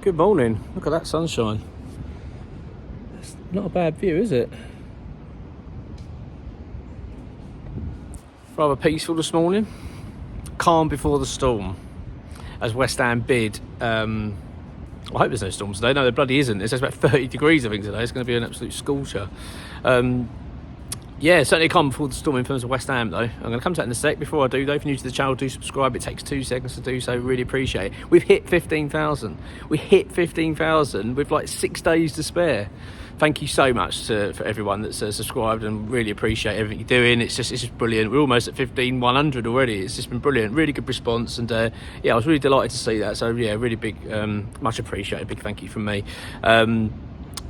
Good morning. Look at that sunshine. It's not a bad view, is it? Rather peaceful this morning. Calm before the storm. As West Ham bid. I hope there's no storm today. No, there bloody isn't. It's about 30 degrees, I think, today. It's going to be an absolute scorcher. Yeah, certainly calm before the storm in terms of West Ham, though. I'm going to come to that in a sec. Before I do, though, if you're new to the channel, do subscribe. It takes 2 seconds to do so. Really appreciate it. We've hit 15,000. We hit 15,000 with like 6 days to spare. Thank you so much for everyone that's subscribed, and really appreciate everything you're doing. It's just brilliant. We're almost at 15,100 already. It's just been brilliant. Really good response, and yeah, I was really delighted to see that. So yeah, really big, much appreciated. Big thank you from me.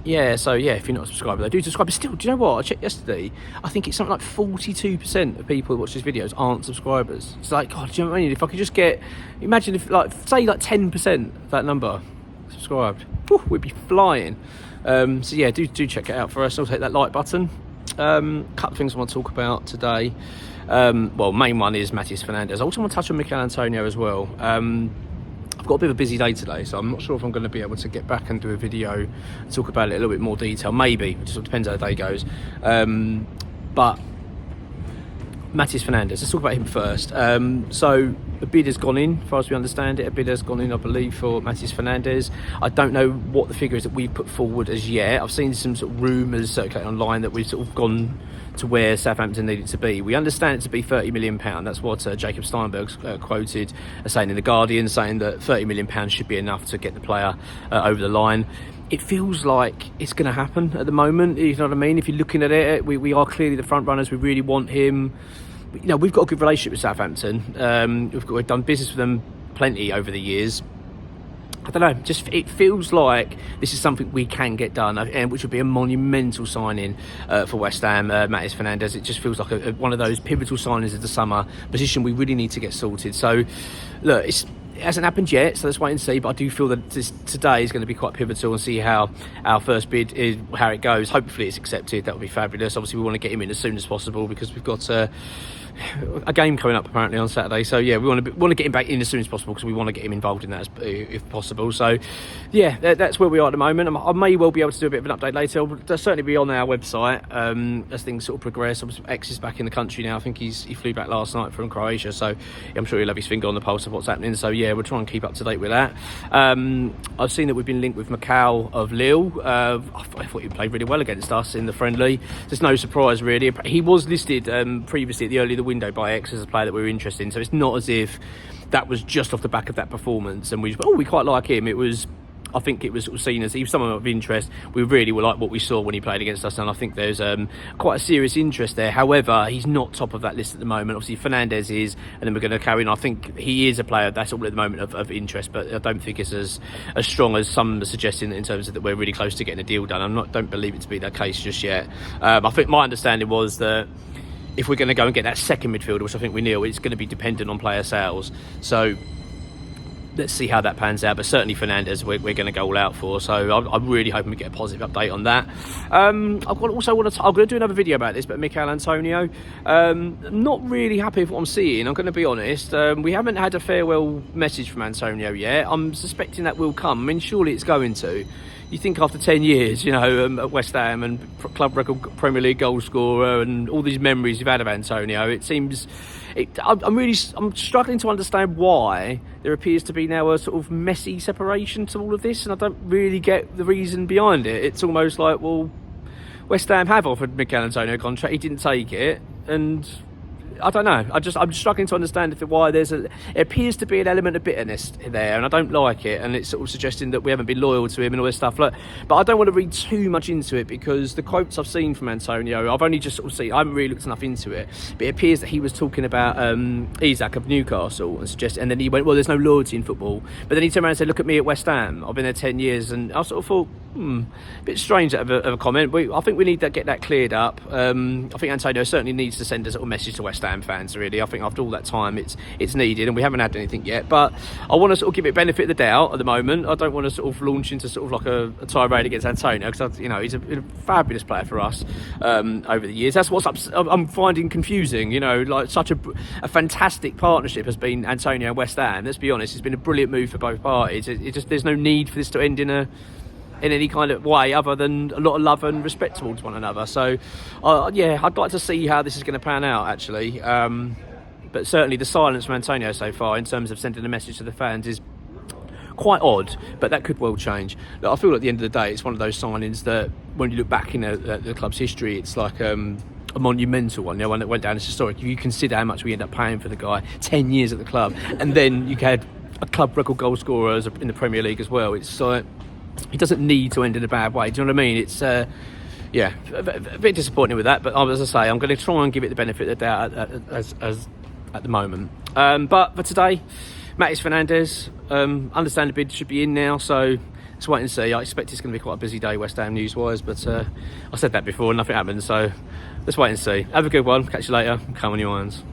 Yeah, so yeah, if you're not a subscriber, though, do subscribe. But still, do you know what? I checked yesterday. I think it's something like 42% of people who watch these videos aren't subscribers. It's like, God, do you know what I mean? If I could just get, imagine if, like, say, like 10% of that number subscribed, whew, we'd be flying. So yeah, do check it out for us. Also hit that like button. Couple of things I want to talk about today. Well, main one is Mateus Fernandes. I also want to touch on Michail as well. I've got a bit of a busy day today, so I'm not sure if I'm going to be able to get back and do a video and talk about it in a little bit more detail. Maybe, it just depends how the day goes. But Mateus Fernandes, let's talk about him first. So a bid has gone in, as far as we understand it. A bid has gone in, I believe, for Mateus Fernandes. I don't know what the figure is that we've put forward as yet. I've seen some sort of rumours circulating online that we've sort of gone to where Southampton needed to be. We understand it to be £30 million. That's what Jacob Steinberg's quoted saying in The Guardian, saying that £30 million should be enough to get the player over the line. It feels like it's going to happen at the moment, you know what I mean? If you're looking at it, we are clearly the front runners. We really want him. You know, we've got a good relationship with Southampton. We've done business with them plenty over the years. I don't know, just it feels like this is something we can get done, and which would be a monumental signing for West Ham. Mateus Fernandes, it just feels like one of those pivotal signings of the summer, position we really need to get sorted. So look, it hasn't happened yet, so let's wait and see, but I do feel that today is going to be quite pivotal, and see how our first bid is, how it goes. Hopefully it's accepted. That would be fabulous. Obviously we want to get him in as soon as possible, because we've got a game coming up apparently on Saturday, so yeah, we want to get him back in as soon as possible, because we want to get him involved in that if possible. So yeah, that's where we are at the moment. I may well be able to do a bit of an update later. They'll certainly be on our website as things sort of progress. Obviously X is back in the country now. I think he flew back last night from Croatia, so I'm sure he'll have his finger on the pulse of what's happening. So yeah, we'll try and keep up to date with that. I've seen that we've been linked with Mukau of Lille. I thought he played really well against us in the friendly. There's no surprise really. He was listed previously at the early of the window by X as a player that we were interested in, so it's not as if that was just off the back of that performance and we quite like him. It was, I think it was sort of seen as he was someone of interest. We really were like what we saw when he played against us, and I think there's quite a serious interest there. However, he's not top of that list at the moment. Obviously Fernandez is, and then we're going to carry on. I think he is a player that's all at the moment of interest, but I don't think it's as strong as some are suggesting in terms of that we're really close to getting a deal done. Don't believe it to be that case just yet. I think my understanding was that if we're going to go and get that second midfielder, which I think we knew, it's going to be dependent on player sales. So let's see how that pans out. But certainly Fernandez, we're going to go all out for. So I'm really hoping we get a positive update on that. I'm going to do another video about this, but Michail, not really happy with what I'm seeing. I'm going to be honest. We haven't had a farewell message from Antonio yet. I'm suspecting that will come. I mean, surely it's going to. You think after 10 years, you know, at West Ham and club record Premier League goal scorer and all these memories you've had of Antonio, it seems... I'm struggling to understand why there appears to be now a sort of messy separation to all of this, and I don't really get the reason behind it. It's almost like, well, West Ham have offered Michail Antonio a contract, he didn't take it, and... I don't know. I'm struggling to understand why it appears to be an element of bitterness there, and I don't like it. And it's sort of suggesting that we haven't been loyal to him and all this stuff. Look, but I don't want to read too much into it, because the quotes I've seen from Antonio, I've only just sort of seen. I haven't really looked enough into it, but it appears that he was talking about Isaac of Newcastle and then he went, well, there's no loyalty in football. But then he turned around and said, look at me at West Ham. I've been there 10 years, and I sort of thought, a bit strange of a comment. I think we need to get that cleared up. I think Antonio certainly needs to send a sort of message to West Ham Ham fans, really. I think after all that time, it's needed, and we haven't had anything yet. But I want to sort of give it benefit of the doubt at the moment. I don't want to sort of launch into sort of like a tirade against Antonio, because he's a fabulous player for us over the years. That's what's I'm finding confusing. Like such a fantastic partnership has been Antonio and West Ham. Let's be honest, it's been a brilliant move for both parties. There's no need for this to end in any kind of way other than a lot of love and respect towards one another. So I'd like to see how this is going to pan out, actually. But certainly the silence from Antonio so far in terms of sending a message to the fans is quite odd, but that could well change. Look, I feel at the end of the day it's one of those signings that when you look back in the club's history, it's like a monumental one, one that went down as historic. If you consider how much we end up paying for the guy, 10 years at the club, and then you had a club record goal scorer in the Premier League as well. It's like, he doesn't need to end in a bad way. Do you know what I mean? It's a bit disappointing with that. But as I say, I'm going to try and give it the benefit of the doubt as at the moment. But for today, Mateus Fernandes, understand the bid should be in now. So let's wait and see. I expect it's going to be quite a busy day West Ham news-wise. But I said that before and nothing happened. So let's wait and see. Have a good one. Catch you later. Come on, your irons.